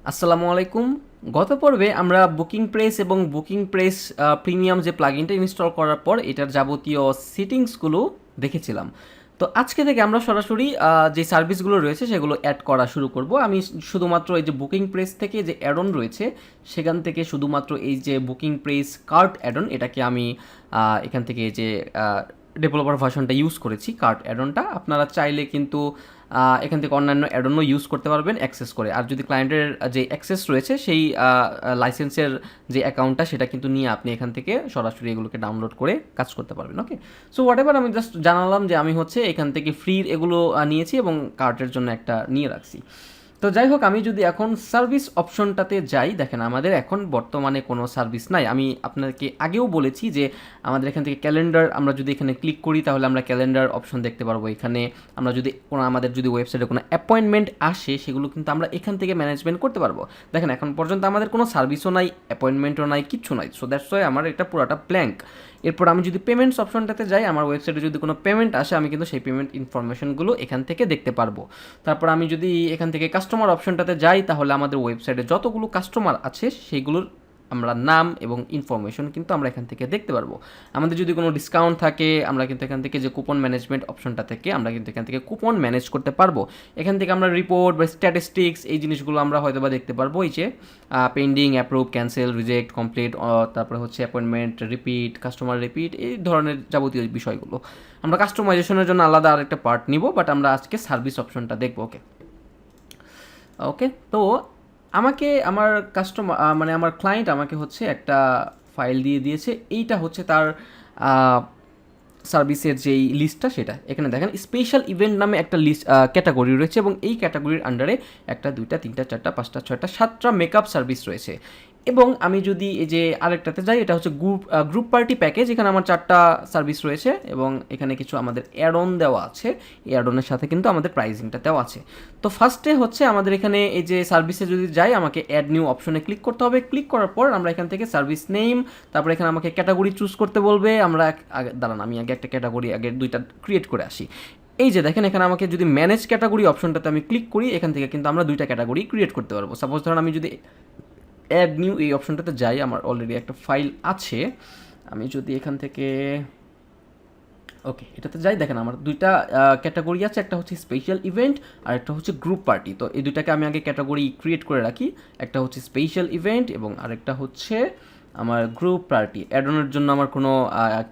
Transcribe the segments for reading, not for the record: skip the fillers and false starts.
আসসালামু আলাইকুম। গত পর্বে আমরা বুকিং প্রেস এবং বুকিং প্রেস প্রিমিয়াম যে প্লাগইনটা ইনস্টল করার পর এটার যাবতীয় সেটিংসগুলো দেখেছিলাম। তো আজকে থেকে আমরা সরাসরি যে সার্ভিসগুলো রয়েছে সেগুলো অ্যাড করা শুরু করব। আমি শুধুমাত্র এই যে বুকিং প্রেস থেকে যে অ্যাড অন রয়েছে সেখান থেকে শুধুমাত্র এই যে booking press cart add on এটাকে আমি এখান থেকে যে ডেভেলপার ভার্সনটা ইউজ করেছি কার্ট অ্যাড অনটা। আপনারা চাইলে কিন্তু এখান থেকে অন্যান্য অ্যাডনও ইউজ করতে পারবেন অ্যাক্সেস করে। আর যদি ক্লায়েন্টের যে অ্যাক্সেস রয়েছে সেই লাইসেন্সের যে অ্যাকাউন্টটা সেটা কিন্তু নিয়ে আপনি এখান থেকে সরাসরি এগুলোকে ডাউনলোড করে কাজ করতে পারবেন। ওকে, সো হোয়াট এভার, আমি জাস্ট জানালাম যে আমি হচ্ছে এখান থেকে ফ্রির এগুলো নিয়েছি এবং কার্টের জন্য একটা নিয়ে রাখছি। তো যাই হোক, আমি যদি এখন সার্ভিস অপশনটাতে যাই, দেখেন আমাদের এখন বর্তমানে কোনো সার্ভিস নাই। আমি আপনাকে আগেও বলেছি যে আমাদের এখান থেকে ক্যালেন্ডার, আমরা যদি এখানে ক্লিক করি তাহলে আমরা ক্যালেন্ডার অপশন দেখতে পারবো। এখানে আমরা যদি কোনো আমাদের যদি ওয়েবসাইটে কোনো অ্যাপয়েন্টমেন্ট আসে সেগুলো কিন্তু আমরা এখান থেকে ম্যানেজমেন্ট করতে পারবো। দেখেন এখন পর্যন্ত আমাদের কোনো সার্ভিসও নাই, অ্যাপয়েন্টমেন্টও নাই, কিচ্ছু নাই। সো দ্যাটস ওয়াই আমার এটা পুরোটা ব্ল্যাঙ্ক। এরপর আমি যদি পেমেন্টস অপশনটাতে যাই, আমার ওয়েবসাইটে যদি কোনো পেমেন্ট আসে আমি কিন্তু সেই পেমেন্ট ইনফরমেশনগুলো এখান থেকে দেখতে পারবো। তারপর আমি যদি এখান থেকে কাস্টমার অপশনটাতে যাই তাহলে আমাদের ওয়েবসাইটে যতগুলো কাস্টমার আছে সেগুলোর আমরা নাম এবং ইনফরমেশন কিন্তু আমরা এখান থেকে দেখতে পারবো। আমাদের যদি কোনো ডিসকাউন্ট থাকে আমরা কিন্তু এখান থেকে যে কুপন ম্যানেজমেন্ট অপশনটা থেকে আমরা কিন্তু এখান থেকে কুপন ম্যানেজ করতে পারবো। এখান থেকে আমরা রিপোর্ট বা স্ট্যাটিস্টিক্স এই জিনিসগুলো আমরা হয়তো বা দেখতে পারবো। এই যে pending, approve, cancel, reject, complete, তারপরে হচ্ছে অ্যাপয়েন্টমেন্ট, রিপিট, কাস্টমার রিপিট, এই ধরনের যাবতীয় বিষয়গুলো। আমরা কাস্টমাইজেশনের জন্য আলাদা আরেকটা পার্ট নিব, বাট আমরা আজকে সার্ভিস অপশনটা দেখবো। ওকে ওকে তো আমাকে আমার কাস্টমার মানে আমার ক্লায়েন্ট আমাকে হচ্ছে একটা ফাইল দিয়ে দিয়েছে। এইটা হচ্ছে তার সার্ভিসের যেই লিস্টটা সেটা এখানে দেখেন স্পেশাল ইভেন্ট নামে একটা লিস্ট ক্যাটাগরি রয়েছে এবং এই ক্যাটাগরির আন্ডারে একটা, দুইটা, তিনটা, চারটা, পাঁচটা, ছয়টা, সাতটা মেকআপ সার্ভিস রয়েছে। এবং আমি যদি এই যে আরেকটাতে যাই, এটা হচ্ছে গ্রুপ পার্টি প্যাকেজ। এখানে আমার চারটা সার্ভিস রয়েছে এবং এখানে কিছু আমাদের অ্যাড অন দেওয়া আছে। এই অ্যাড অনের সাথে কিন্তু আমাদের প্রাইসিংটা দেওয়া আছে। তো ফার্স্টে হচ্ছে আমাদের এখানে এই যে সার্ভিসে যদি যাই আমাকে অ্যাড নিউ অপশনে ক্লিক করতে হবে। ক্লিক করার পর আমরা এখান থেকে সার্ভিস নেম, তারপর এখানে আমাকে ক্যাটাগরি চুজ করতে বলবে। আমরা দাঁড়ান আমি আগে একটা ক্যাটাগরি আগে দুইটা ক্রিয়েট করে আসি। এই যে দেখেন এখানে আমাকে যদি ম্যানেজ ক্যাটাগরি অপশনটাতে আমি ক্লিক করি এখান থেকে কিন্তু আমরা দুইটা ক্যাটাগরি ক্রিয়েট করতে পারবো। সাপোজ ধরুন আমি যদি অ্যাড নিউ এই অপশনটাতে যাই, আমার অলরেডি একটা ফাইল আছে। আমি যদি এখান থেকে ওকে এটাতে যাই, দেখেন আমার দুইটা ক্যাটাগরি আছে, একটা হচ্ছে স্পেশাল ইভেন্ট আর একটা হচ্ছে গ্রুপ পার্টি। তো এই দুইটাকে আমি আগে ক্যাটাগরি ক্রিয়েট করে রাখি। একটা হচ্ছে স্পেশাল ইভেন্ট এবং আরেকটা হচ্ছে আমার গ্রুপ পার্টি। অ্যাড অনের জন্য আমার কোনো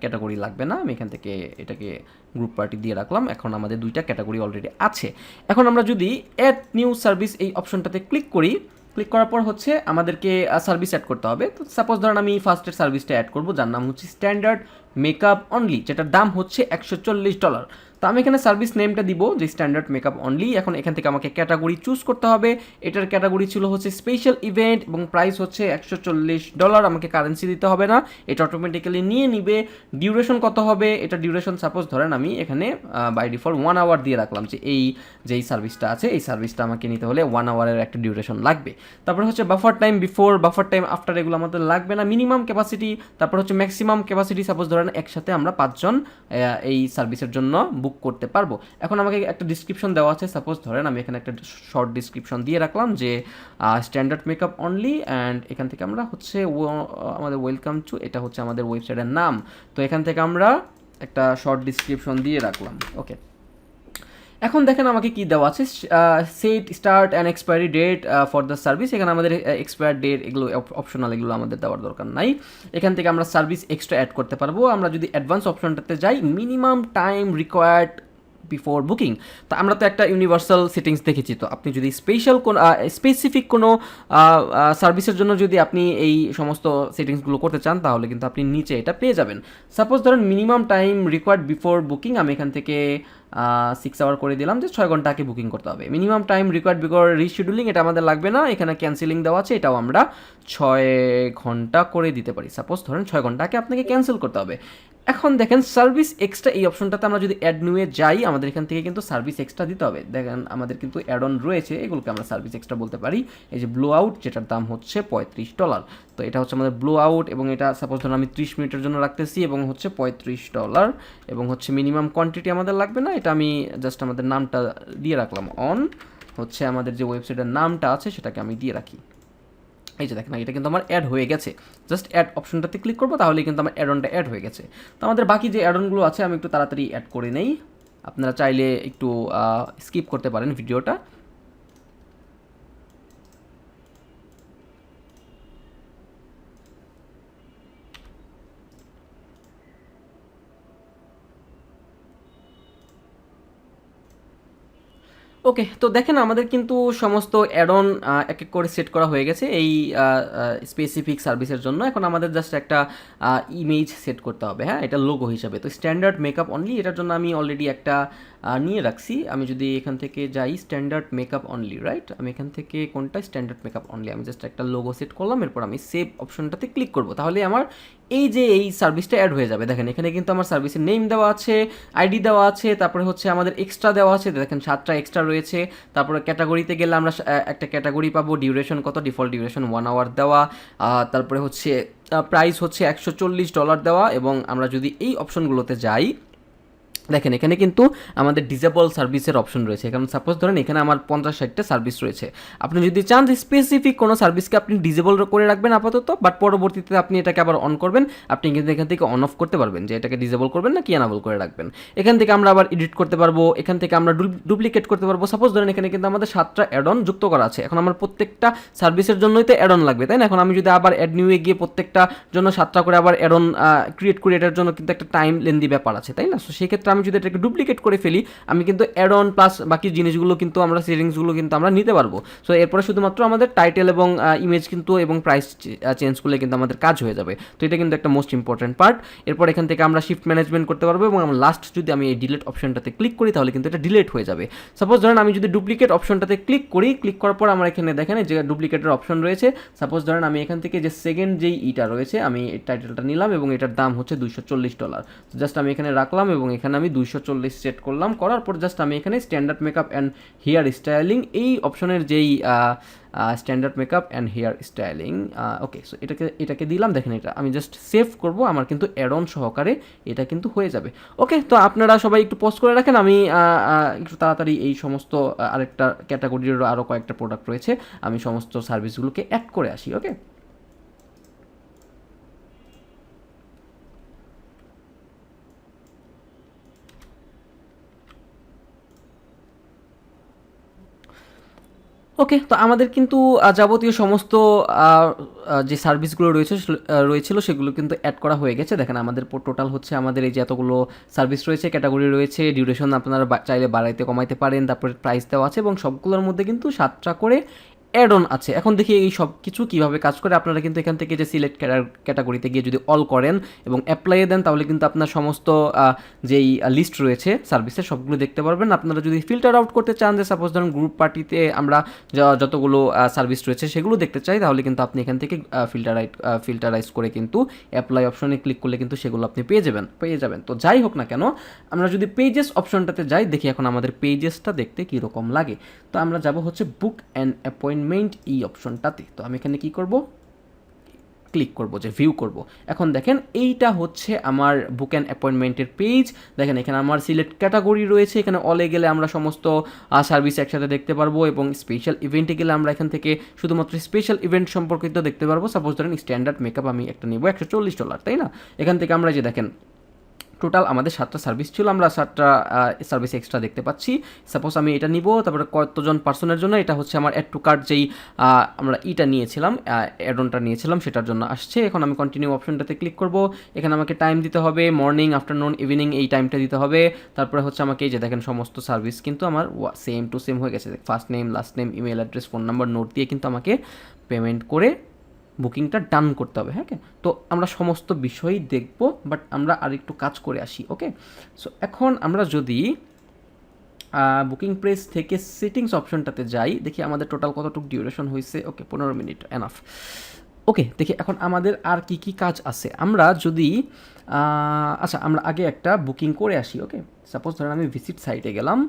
ক্যাটাগরি লাগবে না, আমি এখান থেকে এটাকে গ্রুপ পার্টি দিয়ে রাখলাম। এখন আমাদের দুইটা ক্যাটাগরি অলরেডি আছে। এখন আমরা যদি অ্যাড নিউ সার্ভিস এই অপশনটাতে ক্লিক করি, ক্লিক করার পর হচ্ছে আমাদেরকে সার্ভিস অ্যাড করতে হবে। তো সাপোজ ধরেন আমি ফার্স্টের সার্ভিসটা অ্যাড করবো যার নাম হচ্ছে স্ট্যান্ডার্ড মেকআপ অনলি, যেটার দাম হচ্ছে $140। তো আমি এখানে সার্ভিস নেমটা দিব যে স্ট্যান্ডার্ড মেকআপ অনলি। এখন এখান থেকে আমাকে ক্যাটাগরি চুজ করতে হবে। এটার ক্যাটাগরি ছিল হচ্ছে স্পেশাল ইভেন্ট এবং প্রাইস হচ্ছে $140। আমাকে কারেন্সি দিতে হবে না, এটা অটোমেটিক্যালি নিয়ে নিবে। ডিউরেশন কত হবে, এটা ডিউরেশন সাপোজ ধরেন আমি এখানে বাই ডিফল্ট 1 আওয়ার দিয়ে রাখলাম, যে এই যেই সার্ভিসটা আছে এই সার্ভিসটা আমাকে নিতে হলে 1 আওয়ারের একটা ডিউরেশন লাগবে। তারপরে হচ্ছে buffer time before, buffer time after, এগুলো আমাদের লাগবে না। মিনিমাম ক্যাপাসিটি, তারপর হচ্ছে ম্যাক্সিমাম ক্যাপাসিটি। সাপোজ ধরেন একসাথে আমরা 5 জন এই সার্ভিসের জন্য বুক করতে পারবো। এখন আমাকে একটা ডিসক্রিপশন দেওয়া আছে। সাপোজ ধরেন আমি এখানে একটা শর্ট ডিসক্রিপশন দিয়ে রাখলাম যে স্ট্যান্ডার্ড মেকআপ অনলি, অ্যান্ড এখান থেকে আমরা হচ্ছে আমাদের ওয়েলকাম টু, এটা হচ্ছে আমাদের ওয়েবসাইটের নাম। তো এখান থেকে আমরা একটা শর্ট ডিসক্রিপশন দিয়ে রাখলাম। ওকে, এখন দেখেন আমাকে কি দেওয়া আছে, set start and expiry date for the service. এখানে আমাদের এক্সপায়ার ডেট এগুলো অপশনাল, এগুলো আমাদের দেওয়ার দরকার নাই। এখান থেকে আমরা সার্ভিস এক্সট্রা অ্যাড করতে পারবো। আমরা যদি অ্যাডভান্স অপশনটাতে যাই, minimum time required before booking. তো আমরা তো একটা ইউনিভার্সাল সেটিংস দেখেছি। তো আপনি যদি স্পেশাল কোনো স্পেসিফিক কোনো সার্ভিসের জন্য যদি আপনি এই সমস্ত সেটিংসগুলো করতে চান তাহলে কিন্তু আপনি নিচে এটা পেয়ে যাবেন। সাপোজ ধরেন minimum time required before booking, আমি এখান থেকে 6 আওয়ার করে দিলাম, যে 6 ঘন্টা আগে বুকিং করতে হবে। Minimum time required before rescheduling, এটা আমাদের লাগবে না। এখানে ক্যান্সেলিং দেওয়া আছে, এটাও আমরা 6 ঘন্টা করে দিতে পারি। সাপোজ ধরেন 6 ঘন্টা আগে আপনাকে ক্যান্সেল করতে হবে। এখন দেখেন সার্ভিস এক্সট্রা এই অপশনটাতে আমরা যদি অ্যাড নিউয়ে যাই আমাদের এখান থেকে কিন্তু সার্ভিস এক্সট্রা দিতে হবে। দেখেন আমাদের কিন্তু অ্যাড অন রয়েছে, এগুলোকে আমরা সার্ভিস এক্সট্রা বলতে পারি। এই যে ব্লো আউট, যেটার দাম হচ্ছে $35। তো এটা হচ্ছে আমাদের ব্লো আউট এবং এটা সাপোজ ধরুন আমি 30 মিনিটের জন্য রাখতেছি এবং হচ্ছে $35 এবং হচ্ছে মিনিমাম কোয়ান্টিটি আমাদের লাগবে না। এটা আমি জাস্ট আমাদের নামটা দিয়ে রাখলাম অন হচ্ছে আমাদের যে ওয়েবসাইটের নামটা আছে সেটাকে আমি দিয়ে রাখি। এই যে দেখেন এটা কিন্তু আমার অ্যাড হয়ে গেছে, জাস্ট অ্যাড অপশনটাতে ক্লিক করবো তাহলে কিন্তু আমার অ্যাড অনটা অ্যাড হয়ে গেছে। তো আমাদের বাকি যে অ্যাড অনগুলো আছে আমি একটু তাড়াতাড়ি অ্যাড করে নেই, আপনারা চাইলে একটু স্কিপ করতে পারেন ভিডিওটা। ওকে, তো দেখেন আমাদের কিন্তু সমস্ত অ্যাড অন এক এক করে সেট করা হয়ে গেছে এই স্পেসিফিক সার্ভিসের জন্য। এখন আমাদের জাস্ট একটা ইমেজ সেট করতে হবে, হ্যাঁ, এটা লোগো হিসাবে। তো স্ট্যান্ডার্ড মেকআপ অনলি, এটার জন্য আমি অলরেডি একটা নিয়ে রাখছি। আমি যদি এখান থেকে যাই স্ট্যান্ডার্ড মেকআপ অনলি, রাইট, আমি এখান থেকে কোনটা স্ট্যান্ডার্ড মেকআপ অনলি, আমি জাস্ট একটা লোগো সেট করলাম, এরপর আমি সেভ অপশনটাতে ক্লিক করবো, তাহলে আমার এই যে এই সার্ভিসটা অ্যাড হয়ে যাবে। দেখেন এখানে কিন্তু আমার সার্ভিসের নেম দেওয়া আছে, আইডি দেওয়া আছে, তারপরে হচ্ছে আমাদের এক্সট্রা দেওয়া আছে, দেখেন 7টা এক্সট্রা রয়েছে। তারপরে ক্যাটাগরিতে গেলে আমরা একটা ক্যাটাগরি পাবো, ডিউরেশন কত, ডিফল্ট ডিউরেশন 1 আওয়ার দেওয়া, তারপরে হচ্ছে প্রাইস হচ্ছে $140 দেওয়া। এবং আমরা যদি এই অপশনগুলোতে যাই, দেখেন এখানে কিন্তু আমাদের ডিসেবল সার্ভিসের অপশন রয়েছে। কারণ সাপোজ ধরেন এখানে আমার 50-60টা সার্ভিস রয়েছে, আপনি যদি চান যে স্পেসিফিক কোনো সার্ভিসকে আপনি ডিসেবল করে রাখবেন আপাতত, বাট পরবর্তীতে আপনি এটাকে আবার অন করবেন, আপনি কিন্তু এখান থেকে অন অফ করতে পারবেন যে এটাকে ডিসেবল করবেন না কি অ্যানাবল করে রাখবেন। এখান থেকে আমরা আবার এডিট করতে পারবো, এখান থেকে আমরা ডুপ্লিকেট করতে পারবো। সাপোজ ধরেন এখানে কিন্তু আমাদের 7টা অ্যাড অন যুক্ত করা আছে, এখন আমার প্রত্যেকটা সার্ভিসের জন্যই তো অ্যাড অন লাগবে, তাই না? এখন আমি যদি আবার অ্যাড নিউয়ে গিয়ে প্রত্যেকটা জন্য 7টা করে আবার অ্যাড অন ক্রিয়েট করি, এটার জন্য কিন্তু একটা টাইম লেন্দি ব্যাপার আছে, তাই না? সো সেক্ষেত্রে আমি যদি এটাকে ডুপ্লিকেট করে ফেলি, আমি কিন্তু অ্যাড অন প্লাস বাকি জিনিসগুলো কিন্তু আমরা সেটিংসগুলো কিন্তু আমরা নিতে পারবো। সো এরপরে শুধুমাত্র আমাদের টাইটেল এবং ইমেজ কিন্তু এবং প্রাইস চেঞ্জ করলে কিন্তু আমাদের কাজ হয়ে যাবে। তো এটা কিন্তু একটা মোস্ট ইম্পর্টেন্ট পার্ট। এরপর এখান থেকে আমরা শিফট ম্যানেজমেন্ট করতে পারবো এবং আমরা লাস্ট যদি আমি এই ডিলিট অপশনটাতে ক্লিক করি তাহলে কিন্তু এটা ডিলিট হয়ে যাবে। সাপোজ ধরেন আমি যদি ডুপ্লিকেট অপশনটাতে ক্লিক করি, ক্লিক করার পর আমার এখানে দেখেন যে ডুপ্লিকেটের অপশন রয়েছে। সাপোজ ধরেন আমি এখান থেকে যে সেকেন্ড যেই ইটা রয়েছে আমি এই টাইটেলটা নিলাম এবং এটার দাম হচ্ছে $240। জাস্ট আমি এখানে রাখলাম এবং এখানে আমি 240 সেট করলাম, করার পর জাস্ট আমি এখানে standard makeup and hair styling এই অপশনের যেই standard makeup and hair styling, okay, so এটাকে দিলাম। দেখেন এটা আমি জাস্ট সেভ করব, আমার কিন্তু অ্যাড অন সহকারে এটা কিন্তু হয়ে যাবে। ওকে, তো আপনারা সবাই একটু পজ করে রাখেন, আমি একটু তাড়াতাড়ি এই সমস্ত আরেকটা ক্যাটাগরিরও আরও কয়েকটা প্রোডাক্ট রয়েছে, আমি সমস্ত সার্ভিসগুলোকে অ্যাড করে আসি। ওকে, ওকে, তো আমাদের কিন্তু যাবতীয় সমস্ত যে সার্ভিসগুলো রয়েছিল সেগুলো কিন্তু অ্যাড করা হয়ে গেছে। দেখেন আমাদের টোটাল হচ্ছে আমাদের এই যে এতগুলো সার্ভিস রয়েছে, ক্যাটাগরি রয়েছে, ডিউরেশন আপনারা চাইলে বাড়াইতে কমাইতে পারেন, তারপরে প্রাইস দেওয়া আছে এবং সবগুলোর মধ্যে কিন্তু 7টা করে অ্যাড অন আছে। এখন দেখি এই সব কিছু কীভাবে কাজ করে। আপনারা কিন্তু এখান থেকে যে সিলেক্ট ক্যাটাগরিতে গিয়ে যদি অল করেন এবং অ্যাপ্লাইয়ে দেন তাহলে কিন্তু আপনার সমস্ত যেই লিস্ট রয়েছে সার্ভিসের সবগুলো দেখতে পারবেন। আপনারা যদি ফিল্টার আউট করতে চান, যে সাপোজ ধরুন গ্রুপ পার্টিতে আমরা যতগুলো সার্ভিস রয়েছে সেগুলো দেখতে চাই, তাহলে কিন্তু আপনি এখান থেকে ফিল্টারাইজ করে কিন্তু অ্যাপ্লাই অপশনে ক্লিক করলে কিন্তু সেগুলো আপনি পেয়ে যাবেন। তো যাই হোক না কেন, আমরা যদি পেজেস অপশনটাতে যাই, দেখি এখন আমাদের পেজেসটা দেখতে কীরকম লাগে। তো আমরা যাব হচ্ছে বুক অ্যান্ড অ্যাপয়েন্টমেন্ট এই অপশনটাতে। তো আমি এখানে কি করব, ক্লিক করব যে ভিউ করব। এখন দেখেন এইটা হচ্ছে আমার বুক অ্যান্ড অ্যাপয়েন্টমেন্টের পেজ। দেখেন এখানে আমার সিলেক্ট ক্যাটাগরি রয়েছে, এখানে অলে গেলে আমরা সমস্ত সার্ভিস একসাথে দেখতে পারবো এবং স্পেশাল ইভেন্টে গেলে আমরা এখান থেকে শুধুমাত্র স্পেশাল ইভেন্ট সম্পর্কিত দেখতে পারবো। সাপোজ ধরেন স্ট্যান্ডার্ড মেকআপ আমি একটা নেব $140, তাই না? এখান থেকে আমরা যে দেখেন টোটাল আমাদের 7টা সার্ভিস ছিল, আমরা 7টা সার্ভিস এক্সট্রা দেখতে পাচ্ছি। সাপোজ আমি এটা নিব, তারপরে কতজন পার্সনের জন্য, এটা হচ্ছে আমার অ্যাড টু কার্ট যেই আমরা ইটা নিয়েছিলাম, অ্যাড অনটা নিয়েছিলাম সেটার জন্য আসছে। এখন আমি কন্টিনিউ অপশনটাতে ক্লিক করব, এখানে আমাকে টাইম দিতে হবে, মর্নিং, আফটারনুন, ইভিনিং এই টাইমটা দিতে হবে। তারপরে হচ্ছে আমাকে এই যে দেখেন সমস্ত সার্ভিস কিন্তু আমার সেম টু সেম হয়ে গেছে। First name, last name, email address, phone number note দিয়ে কিন্তু আমাকে পেমেন্ট করে বুকিংটা ডান করতে হবে। হ্যাঁ, তো আমরা সমস্ত বিষয়ই দেখব, বাট আমরা আর একটু কাজ করে আসি। ওকে, সো এখন আমরা যদি বুকিং প্রেস থেকে সেটিংস অপশনটাতে যাই, দেখি আমাদের টোটাল কতটুকু ডিউরেশন হয়েছে। ওকে, 15 মিনিট এনাফ। ওকে, দেখি এখন আমাদের আর কি কি কাজ আছে। আমরা যদি আচ্ছা আমরা আগে একটা বুকিং করে আসি। ওকে, সাপোজ ধরেন আমি ভিজিট সাইটে গেলাম,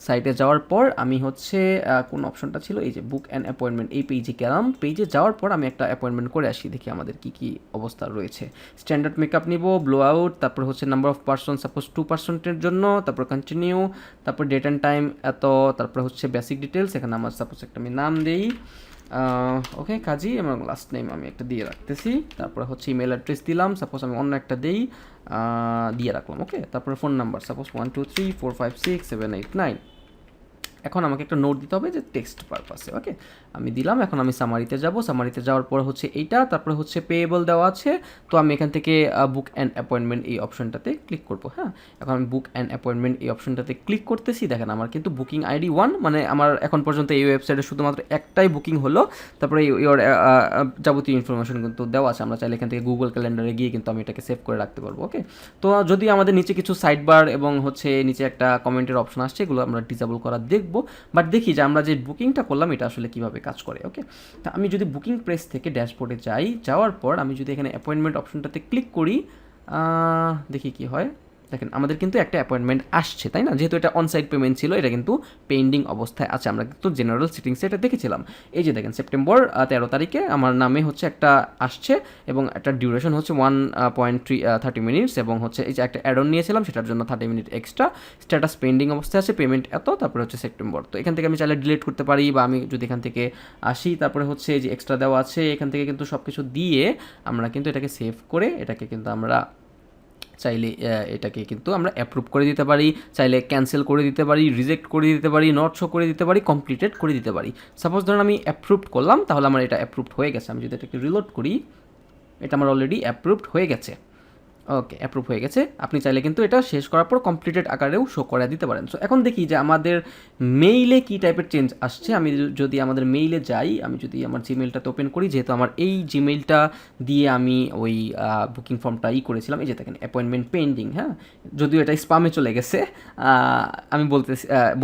সাইটে যাওয়ার পর আমি হচ্ছে কোন অপশনটা ছিল, এই যে বুক অ্যান অ্যাপয়েন্টমেন্ট, এই পেজে গেলাম। পেজে যাওয়ার পর আমি একটা অ্যাপয়েন্টমেন্ট করে আসি, দেখি আমাদের কি কি অবস্থা রয়েছে। স্ট্যান্ডার্ড মেকআপ নিব, ব্লো আউট, তারপর হচ্ছে নাম্বার অফ পার্সন সাপোজ 2%-এর জন্য, তারপর কন্টিনিউ, তারপর ডেট অ্যান্ড টাইম এত, তারপর হচ্ছে বেসিক ডিটেলস, এখানে আমার সাপোজ একটা আমি নাম দিই, ওকে কাজী, আমার লাস্ট নেম আমি একটা দিয়ে রাখতেছি, তারপর হচ্ছে ইমেল অ্যাড্রেস দিলাম, সাপোজ আমি অন্য একটা দিই, দিয়ে রাখলাম। ওকে, তারপরে ফোন নাম্বার সাপোজ 123456789। এখন আমাকে একটা নোট দিতে হবে যে টেক্সট পারপাসে। ওকে, আমি দিলাম। এখন আমি সামারিতে যাব, সামারিতে যাওয়ার পর হচ্ছে এইটা, তারপরে হচ্ছে পেয়েবল দেওয়া আছে, তো আমি এখান থেকে বুক অ্যান্ড অ্যাপয়েন্টমেন্ট এই অপশনটাতে ক্লিক করবো। হ্যাঁ, এখন আমি বুক অ্যান্ড অ্যাপয়েন্টমেন্ট এই অপশনটাতে ক্লিক করতেছি। দেখেন আমার কিন্তু বুকিং আইডি 1, মানে আমার এখন পর্যন্ত এই ওয়েবসাইটে শুধুমাত্র একটাই বুকিং হলো। তারপরে ইওর যাবতীয় ইনফরমেশন কিন্তু দেওয়া আছে, আমরা চাইলে এখান থেকে গুগল ক্যালেন্ডারে গিয়ে কিন্তু আমি এটাকে সেভ করে রাখতে পারবো। ওকে, তো যদি আমাদের নিচে কিছু সাইড বার এবং হচ্ছে নিচে একটা কমেন্টের অপশন আসছে, এগুলো আমরা ডিসেবল করা দেখবো। বাট দেখি যে আমরা যে বুকিংটা করলাম এটা আসলে কীভাবে কাজ করে। ওকে, তা আমি যদি বুকিং প্রেস থেকে ড্যাশবোর্ডে যাই, যাওয়ার পর আমি যদি এখানে অ্যাপয়েন্টমেন্ট অপশনটাতে ক্লিক করি, দেখি কি হয়। দেখেন আমাদের কিন্তু একটা অ্যাপয়েন্টমেন্ট আসছে, তাই না? যেহেতু এটা অনসাইট পেমেন্ট ছিল, এটা কিন্তু পেন্ডিং অবস্থায় আছে। আমরা কিন্তু জেনারেল সেটিংসে এটা দেখেছিলাম। এই যে দেখেন সেপ্টেম্বর 13 তারিখে আমার নামে হচ্ছে একটা আসছে এবং একটা ডিউরেশন হচ্ছে 1.30 মিনিটস, এবং হচ্ছে এই যে একটা অ্যাড অন নিয়েছিলাম সেটার জন্য 30 মিনিট এক্সট্রা। স্ট্যাটাস পেন্ডিং অবস্থায় আছে, পেমেন্ট এত, তারপরে হচ্ছে সেপ্টেম্বর। তো এখান থেকে আমি চাইলে ডিলিট করতে পারি, বা আমি যদি এখান থেকে আসি, তারপরে হচ্ছে এই যে এক্সট্রা দেওয়া আছে এখান থেকে কিন্তু সব কিছু দিয়ে আমরা কিন্তু এটাকে সেভ করে এটাকে কিন্তু আমরা চাইলে এটাকে কিন্তু আমরা অ্যাপ্রুভ করে দিতে পারি, চাইলে ক্যান্সেল করে দিতে পারি, রিজেক্ট করে দিতে পারি, নট শো করে দিতে পারি, কমপ্লিটেড করে দিতে পারি। সাপোজ ধরুন আমি অ্যাপ্রুভড করলাম, তাহলে আমার এটা অ্যাপ্রুভড হয়ে গেছে। আমি যদি এটাকে রিলোড করি, এটা আমার অলরেডি অ্যাপ্রুভড হয়ে গেছে। ওকে, অ্যাপ্রুভ হয়ে গেছে। আপনি চাইলে কিন্তু এটা শেষ করার পর কমপ্লিটেড আকারেও শো করে দিতে পারেন। সো এখন দেখি যে আমাদের মেইলে কী টাইপের চেঞ্জ আসছে। আমি যদি আমাদের মেইলে যাই, আমি যদি আমার জিমেইলটাতে ওপেন করি, যেহেতু আমার এই জিমেইলটা দিয়ে আমি ওই বুকিং ফর্মটা করেছিলাম। এই যে দেখেন অ্যাপয়েন্টমেন্ট পেন্ডিং, হ্যাঁ, যদিও এটা স্পামে চলে গেছে। আমি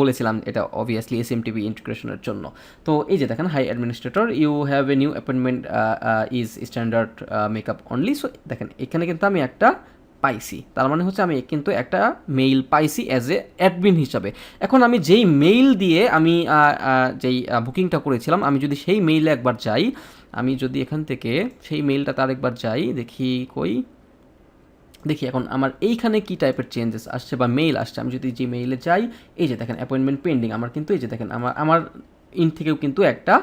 বলেছিলাম এটা অবভিয়াসলি এসএমটিপি ইন্টিগ্রেশনের জন্য। তো এই যে দেখেন hi administrator, you have a new appointment is standard makeup only. So দেখেন এখানে কিন্তু আমি একটা পাইছি, তার মানে হচ্ছে আমি কিন্তু একটা মেইল পাইছি অ্যাজ এ অ্যাডমিন হিসাবে। এখন আমি যেই মেইল দিয়ে আমি যেই বুকিংটা করেছিলাম, আমি যদি সেই মেইলে একবার যাই, আমি যদি এখান থেকে সেই মেইলটাতে আরেকবার যাই, দেখি কই, দেখি এখন আমার এইখানে কী টাইপের চেঞ্জেস আসছে বা মেইল আসছে। আমি যদি যে মেইলে যাই, এই যে দেখেন অ্যাপয়েন্টমেন্ট পেন্ডিং, আমার কিন্তু এই যে দেখেন আমার ইন থেকেও কিন্তু একটা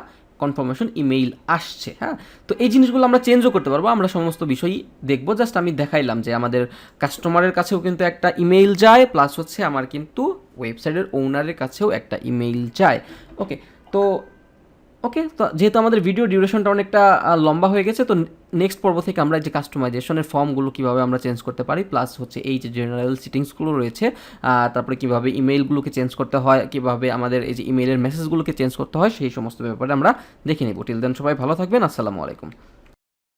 কনফার্মেশন ইমেইল আসছে। হ্যাঁ, তো এই জিনিসগুলো আমরা চেঞ্জও করতে পারবো, আমরা সমস্ত বিষয়ই দেখবো। জাস্ট আমি দেখাইলাম যে আমাদের কাস্টমারের কাছেও কিন্তু একটা ইমেইল যায়, প্লাস হচ্ছে আমার কিন্তু ওয়েবসাইটের ওনারের কাছেও একটা ইমেইল যায়। ওকে, তো যেহেতু আমাদের ভিডিও ডিউরেশনটা অনেকটা লম্বা হয়ে গেছে, তো নেক্সট পর্ব থেকে আমরা যে কাস্টমাইজেশনের ফর্মগুলো কীভাবে আমরা চেঞ্জ করতে পারি, প্লাস হচ্ছে এই যে জেনারেল সেটিংসগুলো রয়েছে, তারপরে কীভাবে ইমেইলগুলোকে চেঞ্জ করতে হয়, কীভাবে আমাদের এই যে ইমেইলের মেসেজগুলোকে চেঞ্জ করতে হয়, সেই সমস্ত ব্যাপারে আমরা দেখে নেব। টিল দেন সবাই ভালো থাকবেন, আসসালামু আলাইকুম।